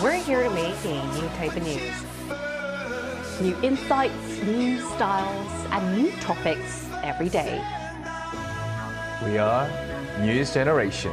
We're here to make a new type of news. New insights, new styles, and new topics every day. We are News Generation.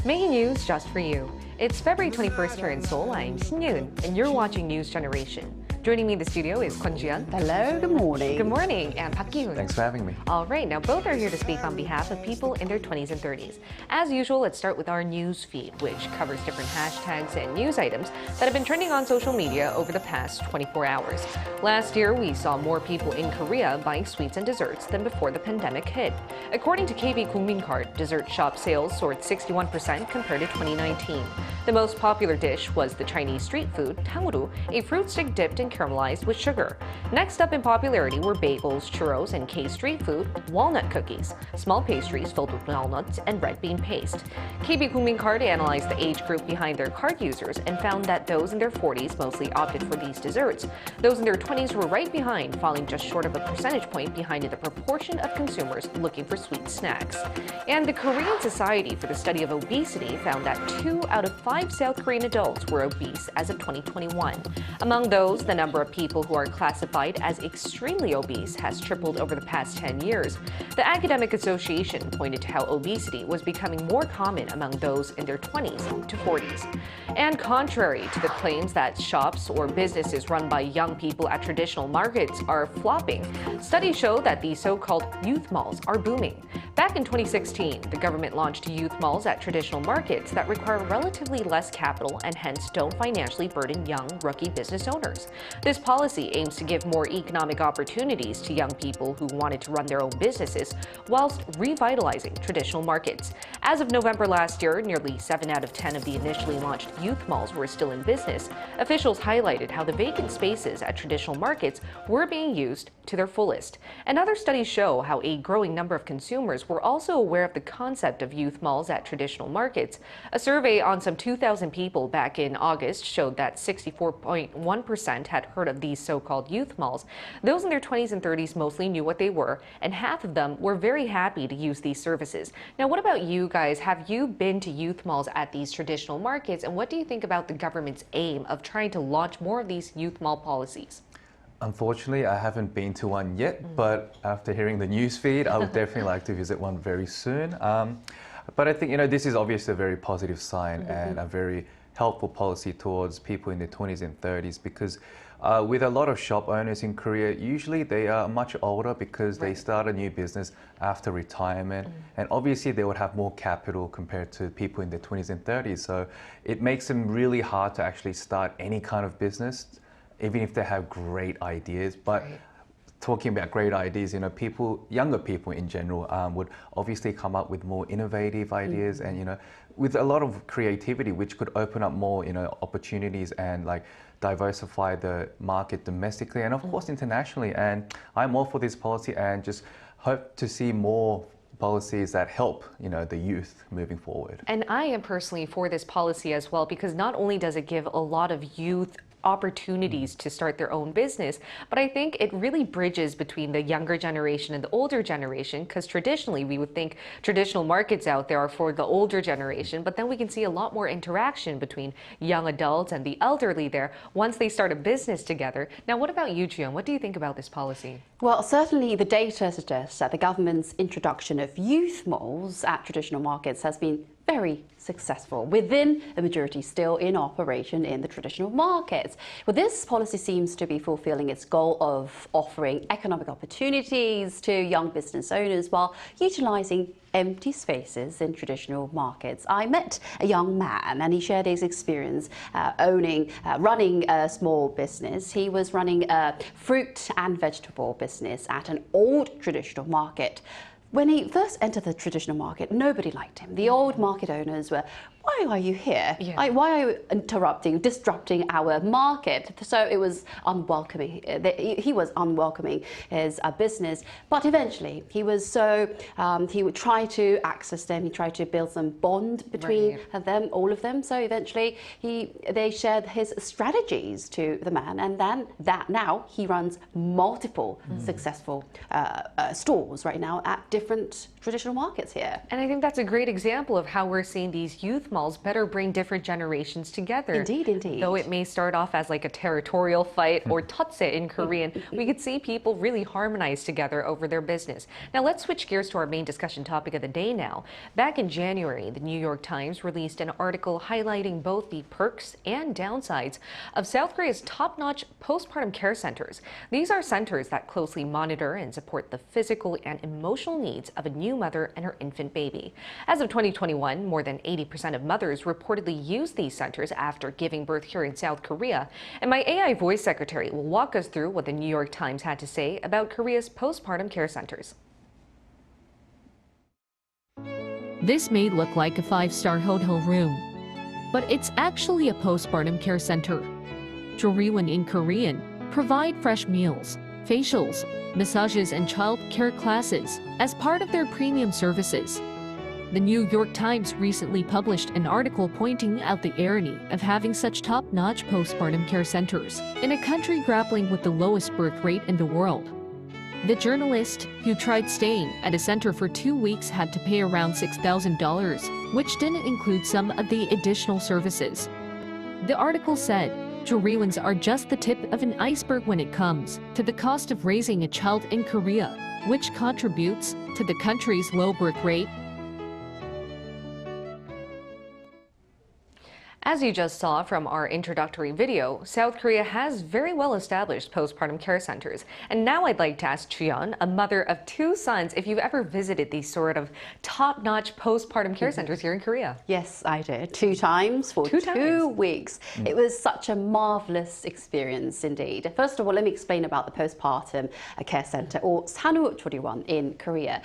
Making news just for you. It's February 21st here in Seoul. I'm Shin-Yoon, and you're watching News Generation. Joining me in the studio is Kwon Ji-yeon. Hello, good morning. Good morning, and Park Ki-hoon. Thanks for having me. All right, now both are here to speak on behalf of people in their 20s and 30s. As usual, let's start with our news feed, which covers different hashtags and news items that have been trending on social media over the past 24 hours. Last year, we saw more people in Korea buying sweets and desserts than before the pandemic hit. According to KB Kookmin-card, dessert shop sales soared 61% compared to 2019. The most popular dish was the Chinese street food, tanguru, a fruit stick dipped in caramelized with sugar. Next up in popularity were bagels, churros, and K-street food, walnut cookies, small pastries filled with walnuts, and red bean paste. KB Kookmin-card analyzed the age group behind their card users and found that those in their 40s mostly opted for these desserts. Those in their 20s were right behind, falling just short of a percentage point behind in the proportion of consumers looking for sweet snacks. And the Korean Society for the Study of Obesity found that 2 out of 5 South Korean adults were obese as of 2021. Among those, the number of people who are classified as extremely obese has tripled over the past 10 years. The Academic Association pointed to how obesity was becoming more common among those in their 20s to 40s. And contrary to the claims that shops or businesses run by young people at traditional markets are flopping, studies show that the so-called youth malls are booming. Back in 2016, the government launched youth malls at traditional markets that require relatively less capital and hence don't financially burden young rookie business owners. This policy aims to give more economic opportunities to young people who wanted to run their own businesses whilst revitalizing traditional markets. As of November last year, nearly 7 out of 10 of the initially launched youth malls were still in business. Officials highlighted how the vacant spaces at traditional markets were being used to their fullest. And other studies show how a growing number of consumers were also aware of the concept of youth malls at traditional markets. A survey on some 2,000 people back in August showed that 64.1% had heard of these so-called youth malls. Those in their 20s and 30s mostly knew what they were, and half of them were very happy to use these services. Now, what about you guys? Have you been to youth malls at these traditional markets, and what do you think about the government's aim of trying to launch more of these youth mall policies? Unfortunately, I haven't been to one yet, but after hearing the news feed, I would definitely like to visit one very soon. But I think, this is obviously a very positive sign and a very helpful policy towards people in their 20s and 30s because with a lot of shop owners in Korea, usually they are much older because they start a new business after retirement. And obviously they would have more capital compared to people in their 20s and 30s. So it makes them really hard to actually start any kind of business, even if they have great ideas. But talking about great ideas, younger people in general would obviously come up with more innovative ideas and, with a lot of creativity, which could open up more, opportunities and diversify the market domestically and of course internationally. And I'm all for this policy and just hope to see more policies that help, the youth moving forward. And I am personally for this policy as well because not only does it give a lot of youth opportunities to start their own business, but I think it really bridges between the younger generation and the older generation because traditionally we would think traditional markets out there are for the older generation, but then we can see a lot more interaction between young adults and the elderly there once they start a business together. Now, what about you, Ji-yeon? What do you think about this policy? Well, certainly the data suggests that the government's introduction of youth malls at traditional markets has been very successful, within a majority still in operation in the traditional markets. Well, this policy seems to be fulfilling its goal of offering economic opportunities to young business owners while utilizing empty spaces in traditional markets. I met a young man and he shared his experience running a small business. He was running a fruit and vegetable business at an old traditional market. When he first entered the traditional market, nobody liked him. The old market owners were, why are you here? Why are you disrupting our market? So it was unwelcoming. He was unwelcoming his business. But eventually, he would try to access them. He tried to build some bond between them, all of them. So eventually, they shared his strategies to the man. And then now he runs multiple successful stores right now at different traditional markets here. And I think that's a great example of how we're seeing these youth malls better bring different generations together. Indeed, indeed. Though it may start off as like a territorial fight or totse in Korean, we could see people really harmonize together over their business. Now let's switch gears to our main discussion topic of the day now. Back in January, the New York Times released an article highlighting both the perks and downsides of South Korea's top-notch postpartum care centers. These are centers that closely monitor and support the physical and emotional needs of a new mother and her infant baby. As of 2021, more than 80% of mothers reportedly use these centers after giving birth here in South Korea. And my AI voice secretary will walk us through what the New York Times had to say about Korea's postpartum care centers. This may look like a five-star hotel room, but it's actually a postpartum care center. Joriwon in Korean provide fresh meals, facials, massages, and child care classes as part of their premium services. The New York Times recently published an article pointing out the irony of having such top-notch postpartum care centers in a country grappling with the lowest birth rate in the world. The journalist, who tried staying at a center for 2 weeks, had to pay around $6,000, which didn't include some of the additional services. The article said, joriwons are just the tip of an iceberg when it comes to the cost of raising a child in Korea, which contributes to the country's low birth rate. As you just saw from our introductory video, South Korea has very well-established postpartum care centers. And now I'd like to ask Joriwon, a mother of 2 sons, if you've ever visited these sort of top-notch postpartum care centers here in Korea. Yes, I did. 2 times for 2 weeks. It was such a marvelous experience indeed. First of all, let me explain about the postpartum care center, or 산후조리원 in Korea.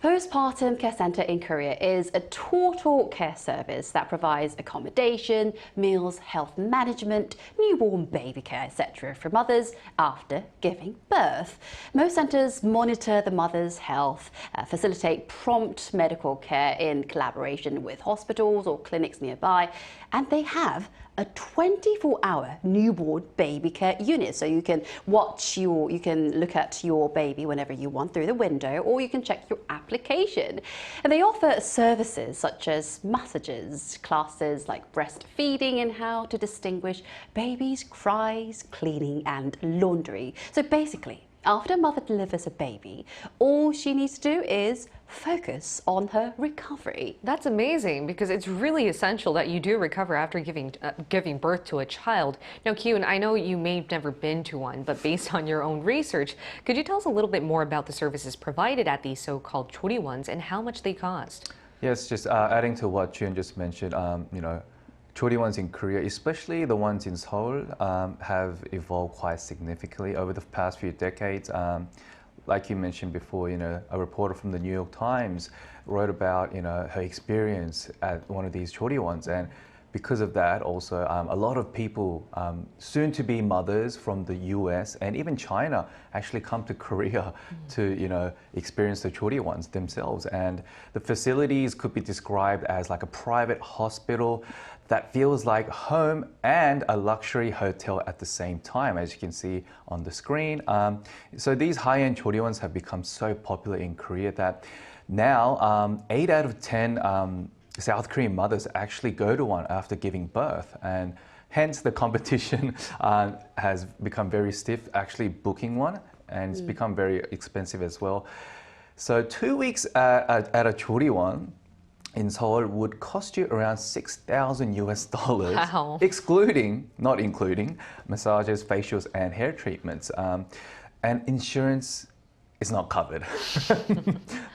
Postpartum care center in Korea is a total care service that provides accommodation, meals, health management, newborn baby care, etc. for mothers after giving birth. Most centers monitor the mother's health, facilitate prompt medical care in collaboration with hospitals or clinics nearby, and they have a 24-hour newborn baby care unit. So you can you can look at your baby whenever you want through the window, or you can check your application. And they offer services such as massages, classes like breastfeeding and how to distinguish babies' cries, cleaning and laundry. So basically, after a mother delivers a baby, all she needs to do is focus on her recovery. That's amazing, because it's really essential that you do recover after giving birth to a child. Now, Kyun, I know you may have never been to one, but based on your own research, could you tell us a little bit more about the services provided at these so-called joriwons and how much they cost? Yes, just adding to what Jun just mentioned, joriwons in Korea, especially the ones in Seoul, have evolved quite significantly over the past few decades. Like you mentioned before, a reporter from the New York Times wrote about, her experience at one of these joriwons, and because of that, also a lot of people, soon-to-be mothers from the US and even China, actually come to Korea to, experience the joriwons themselves. And the facilities could be described as like a private hospital that feels like home and a luxury hotel at the same time, as you can see on the screen. So these high-end joriwons have become so popular in Korea that now 8 out of 10 South Korean mothers actually go to one after giving birth, and hence the competition has become very stiff actually booking one, and it's become very expensive as well. So 2 weeks at a joriwon in Seoul would cost you around $6,000 US, wow. not including massages, facials, and hair treatments. And insurance is not covered.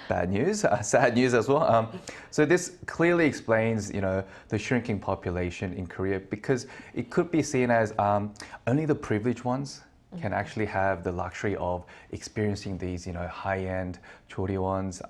Bad news, sad news as well. So this clearly explains, the shrinking population in Korea, because it could be seen as only the privileged ones can actually have the luxury of experiencing these, high-end joriwons.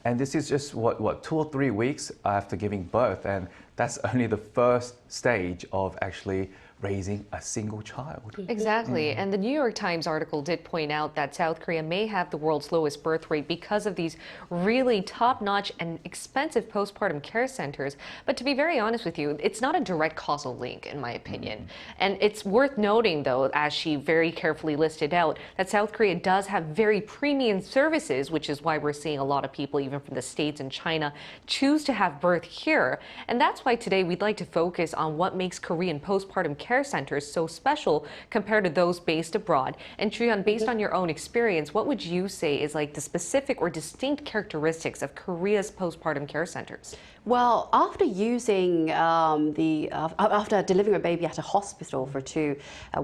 And this is just what 2 or 3 weeks after giving birth, and that's only the first stage of actually raising a single child. Exactly. And the New York Times article did point out that South Korea may have the world's lowest birth rate because of these really top-notch and expensive postpartum care centers. But to be very honest with you, it's not a direct causal link, in my opinion. And it's worth noting, though, as she very carefully listed out, that South Korea does have very premium services, which is why we're seeing a lot of people, even from the States and China, choose to have birth here. And that's why today we'd like to focus on what makes Korean postpartum care centers so special compared to those based abroad. And Joriwon, based on your own experience, what would you say is like the specific or distinct characteristics of Korea's postpartum care centers? Well, after using after delivering a baby at a hospital for 2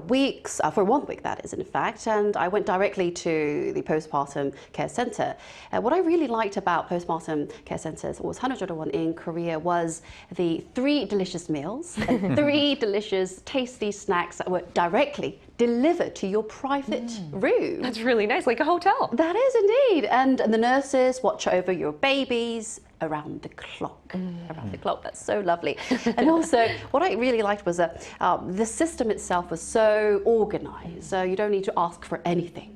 weeks, for 1 week that is in fact, and I went directly to the postpartum care center. What I really liked about postpartum care centers or 산후조리원 in Korea was the 3 delicious meals and 3 delicious tasty snacks that were directly delivered to your private room. That's really nice, like a hotel. That is indeed. And the nurses watch over your babies around the clock. Around the clock. That's so lovely. And also, what I really liked was the system itself was so organized. So you don't need to ask for anything.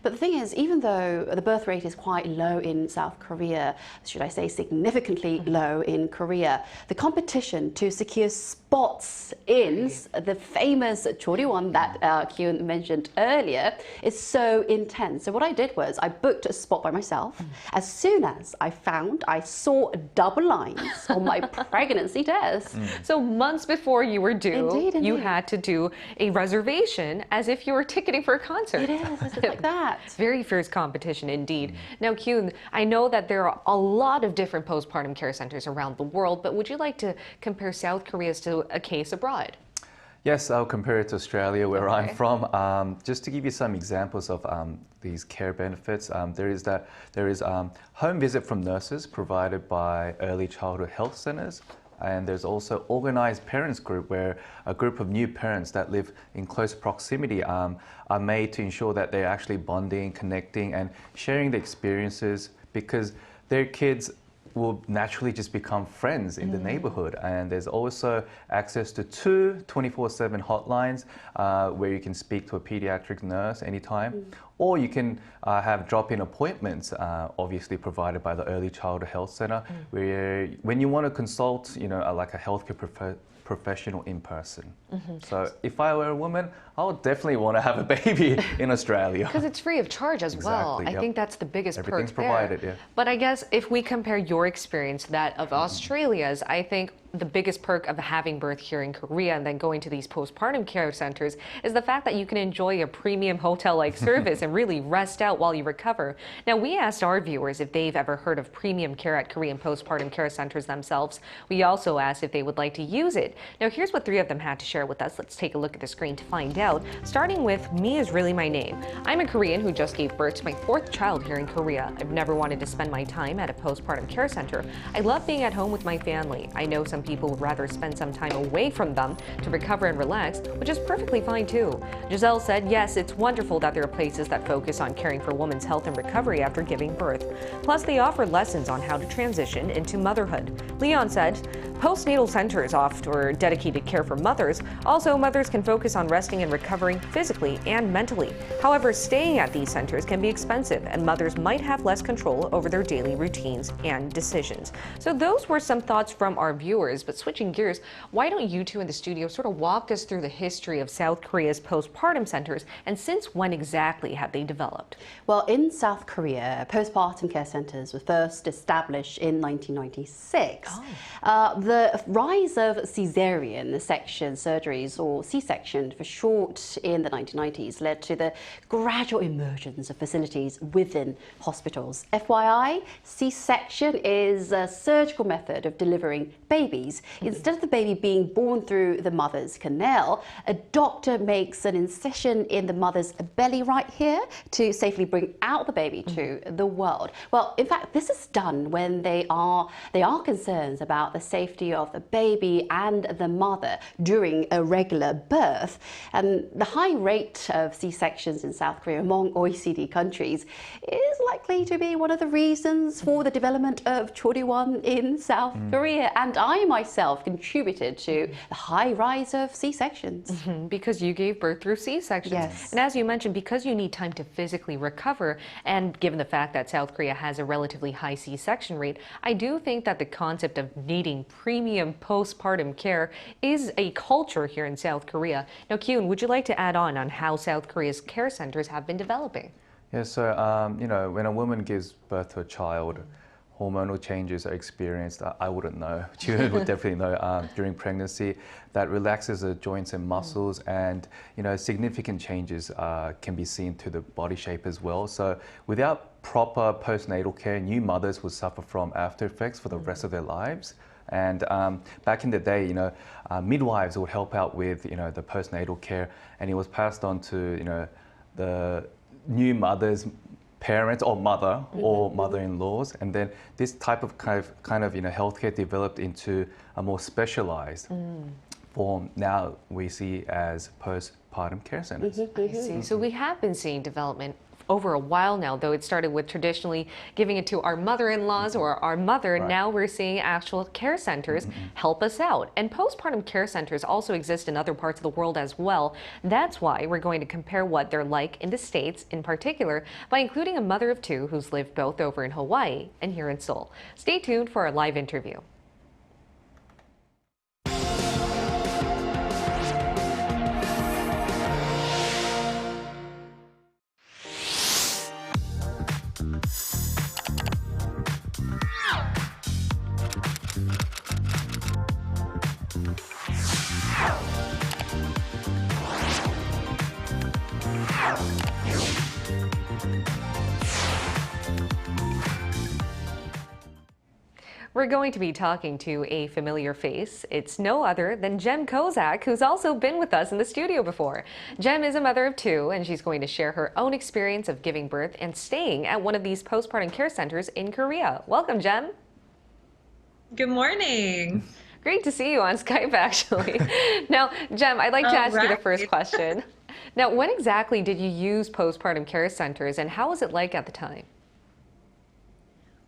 But the thing is, even though the birth rate is quite low in South Korea, should I say significantly low in Korea, the competition to secure spots in the famous joriwon that Kyun mentioned earlier is so intense. So what I did was I booked a spot by myself. As soon as I saw double lines on my pregnancy test. So months before you were due, Indeed. you had to do a reservation as if you were ticketing for a concert. It is, it's like that. Very fierce competition indeed. Now, Kyun, I know that there are a lot of different postpartum care centers around the world, but would you like to compare South Korea's to a case abroad? Yes, I'll compare it to Australia, where I'm from. Just to give you some examples of these care benefits, there is home visit from nurses provided by early childhood health centers. And there's also organized parents group, where a group of new parents that live in close proximity are made to ensure that they're actually bonding, connecting, and sharing the experiences, because their kids will naturally just become friends in the neighborhood. And there's also access to 2 24/7 hotlines where you can speak to a pediatric nurse anytime, or you can have drop-in appointments, obviously provided by the early childhood health center, where when you want to consult, like a healthcare professional in person. So if I were a woman, I would definitely want to have a baby in Australia. Because it's free of charge as well. Exactly, I yep. think that's the biggest Everything's perk provided, there. yeah. But I guess if we compare your experience to that of Australia's, I think the biggest perk of having birth here in Korea and then going to these postpartum care centers is the fact that you can enjoy a premium hotel-like service and really rest out while you recover. Now, we asked our viewers if they've ever heard of premium care at Korean postpartum care centers themselves. We also asked if they would like to use it. Now, here's what 3 of them had to share with us. Let's take a look at the screen to find out. Starting with Me Is Really My Name. I'm a Korean who just gave birth to my 4th child here in Korea. I've never wanted to spend my time at a postpartum care center. I love being at home with my family. I know some people would rather spend some time away from them to recover and relax, which is perfectly fine too. Giselle said, yes, it's wonderful that there are places that focus on caring for a woman's health and recovery after giving birth. Plus, they offer lessons on how to transition into motherhood. Leon said, postnatal centers offer dedicated care for mothers. Also, mothers can focus on resting and recovering physically and mentally. However, staying at these centers can be expensive, and mothers might have less control over their daily routines and decisions. So those were some thoughts from our viewers, but switching gears, why don't you two in the studio sort of walk us through the history of South Korea's postpartum centers, and since when exactly have they developed? Well, in South Korea, postpartum care centers were first established in 1996. The rise of cesarean section surgeries, or C-section for short, in the 1990s led to the gradual emergence of facilities within hospitals. FYI, C-section is a surgical method of delivering babies. Instead of the baby being born through the mother's canal, a doctor makes an incision in the mother's belly right here to safely bring out the baby to the world. Well, in fact, this is done when they are concerned about the safety safety of the baby and the mother during a regular birth. And the high rate of C-sections in South Korea among OECD countries is likely to be one of the reasons for the development of joriwon in South Korea. And I myself contributed to the high rise of C-sections. Because you gave birth through C-sections. Yes. And as you mentioned, because you need time to physically recover, and given the fact that South Korea has a relatively high C-section rate, I do think that the concept of needing premium postpartum care is a culture here in South Korea. Now, Kyun, would you like to add on how South Korea's care centers have been developing? Yeah, so, when a woman gives birth to a child, hormonal changes are experienced. I wouldn't know. June would definitely know during pregnancy. That relaxes the joints and muscles, and significant changes can be seen to the body shape as well. So without proper postnatal care, new mothers will suffer from after effects for the rest of their lives. And back in the day, midwives would help out with the postnatal care, and it was passed on to the new mother's parents or mother or mother-in-laws, and then this type of kind of healthcare developed into a more specialized form. Now we see as postpartum care centers. I see. So we have been seeing development over a while now, though it started with traditionally giving it to our mother-in-laws or our mother. Right. Now we're seeing actual care centers help us out. And postpartum care centers also exist in other parts of the world as well. That's why we're going to compare what they're like in the States in particular by including a mother of two who's lived both over in Hawaii and here in Seoul. Stay tuned for our live interview. We're going to be talking to a familiar face. It's no other than Jem Kozak, who's also been with us in the studio before. Jem is a mother of two, and she's going to share her own experience of giving birth and staying at one of these postpartum care centers in Korea. Welcome, Jem. Good morning. Great to see you on Skype, actually. Now, Jem, I'd like to ask you the first question. Now, when exactly did you use postpartum care centers, and how was it like at the time?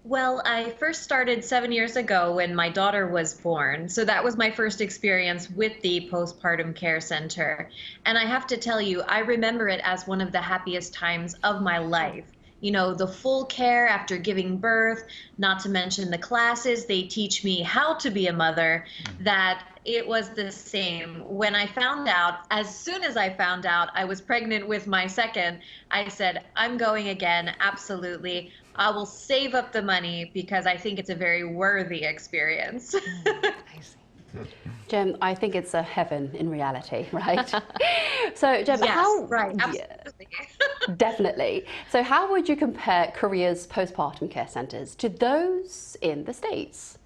Well, I first started 7 years ago when my daughter was born. So that was my first experience with the postpartum care center. And I have to tell you, I remember it as one of the happiest times of my life. The full care after giving birth, not to mention the classes they teach me how to be a mother, that it was the same. When I found out, as soon as I found out I was pregnant with my second, I said, I'm going again, absolutely. I will save up the money because I think it's a very worthy experience. I see. Jem, I think it's a heaven in reality, right? So, Jem, Yes, right, absolutely. Definitely. So how would you compare Korea's postpartum care centers to those in the States?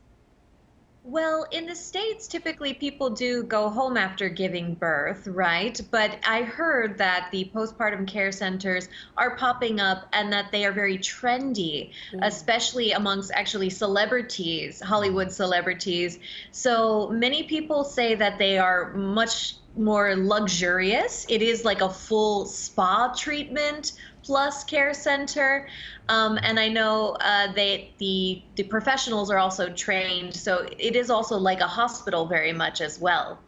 Well, in the States, typically people do go home after giving birth, right? But I heard that the postpartum care centers are popping up and that they are very trendy, especially amongst actually celebrities, Hollywood celebrities. So many people say that they are much more luxurious. It is like a full spa treatment plus care center. And I know the professionals are also trained, so it is also like a hospital very much as well.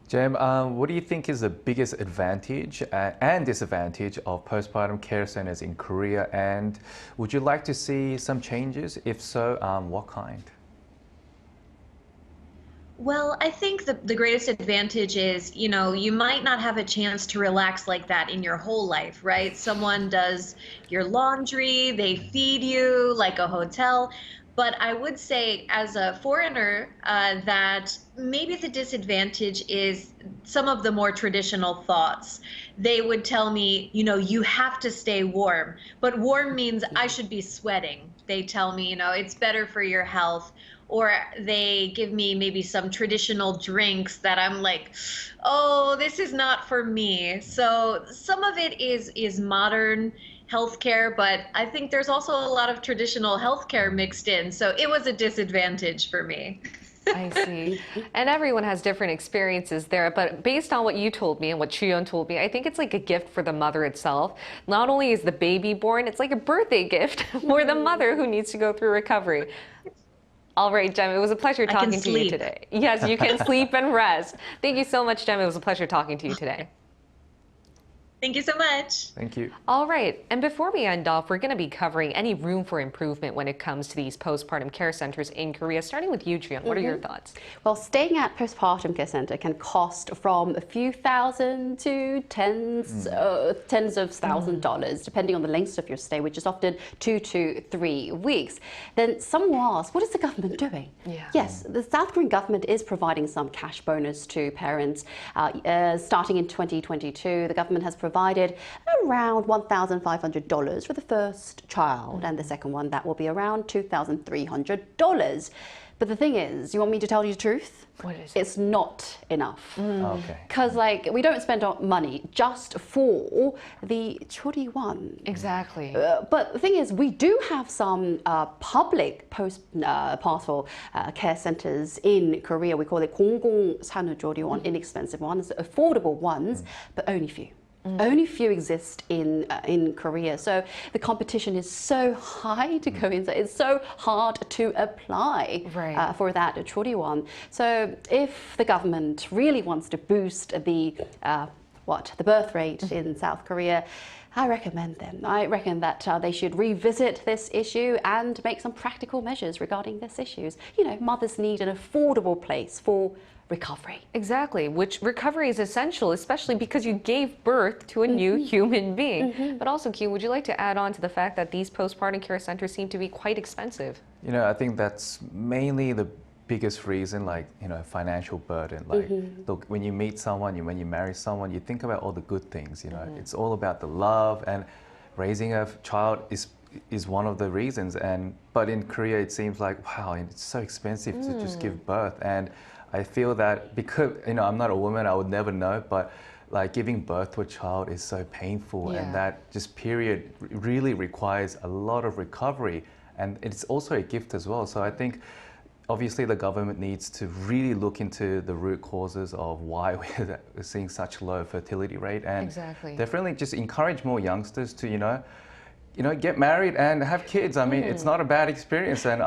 Jem, what do you think is the biggest advantage and disadvantage of postpartum care centers in Korea? And would you like to see some changes? If so, what kind? Well, I think the greatest advantage is, you might not have a chance to relax like that in your whole life, right? Someone does your laundry, they feed you like a hotel. But I would say as a foreigner that maybe the disadvantage is some of the more traditional thoughts. They would tell me, you have to stay warm, but warm means I should be sweating. They tell me, it's better for your health. Or they give me maybe some traditional drinks that I'm like, oh, this is not for me. So some of it is modern healthcare, but I think there's also a lot of traditional healthcare mixed in. So it was a disadvantage for me. I see. And everyone has different experiences there, but based on what you told me and what Joriwon told me, I think it's like a gift for the mother itself. Not only is the baby born, it's like a birthday gift for the mother who needs to go through recovery. All right, Jem, it was a pleasure talking to you today. Yes, you can sleep and rest. Thank you so much, Jem. It was a pleasure talking to you today. Thank you so much. Thank you. All right, and before we end off, we're going to be covering any room for improvement when it comes to these postpartum care centers in Korea. Starting with you, Joriwon, what are your thoughts? Well, staying at postpartum care center can cost from a few thousand to tens of $1,000s, depending on the length of your stay, which is often 2 to 3 weeks. Then someone will ask, what is the government doing? Yeah. Yes, the South Korean government is providing some cash bonus to parents. Starting in 2022, the government has provided around $1,500 for the first child, and the second one, that will be around $2,300. But the thing is, you want me to tell you the truth? What is it? It's not enough. Okay. Because we don't spend our money just for the joriwon. Exactly. But the thing is, we do have some public postpartum care centers in Korea. We call it 공공 산후조리원, inexpensive ones, affordable ones, but only few. Only few exist in Korea, so the competition is so high to go inside. It's so hard to apply for that joriwon. So if the government really wants to boost the birth rate in South Korea, I recommend them. I reckon that they should revisit this issue and make some practical measures regarding this issues. You know, mothers need an affordable place for recovery. Exactly, which recovery is essential, especially because you gave birth to a new human being. But also, Kyun, would you like to add on to the fact that these postpartum care centers seem to be quite expensive? You know, I think that's mainly the biggest reason, like, you know, financial burden. Like, look, when you meet someone, when you marry someone, you think about all the good things, you know. It's all about the love, and raising a child is one of the reasons. But in Korea, it seems like, wow, it's so expensive to just give birth. And I feel that because, you know, I'm not a woman, I would never know, but like giving birth to a child is so painful, and that just period really requires a lot of recovery, and it's also a gift as well. So I think obviously the government needs to really look into the root causes of why we're seeing such low fertility rate, and definitely just encourage more youngsters to, you know, get married and have kids. I mean, it's not a bad experience, and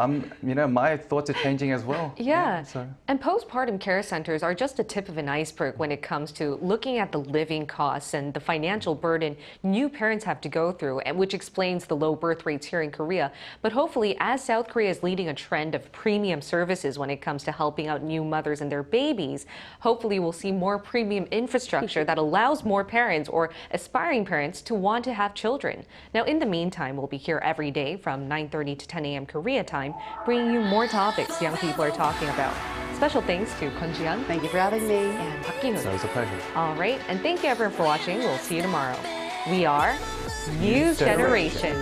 my thoughts are changing as well. And postpartum care centers are just a tip of an iceberg when it comes to looking at the living costs and the financial burden new parents have to go through, and which explains the low birth rates here in Korea. But hopefully, as South Korea is leading a trend of premium services when it comes to helping out new mothers and their babies, hopefully we'll see more premium infrastructure that allows more parents or aspiring parents to want to have children. Now, in the meantime, we'll be here every day from 9:30 to 10 a.m. Korea time, bringing you more topics young people are talking about. Special thanks to Kwon Ji-hyun. Thank you for having me. And Park Ki-hoon. So it's a pleasure. All right, and thank you everyone for watching. We'll see you tomorrow. We are News Generation.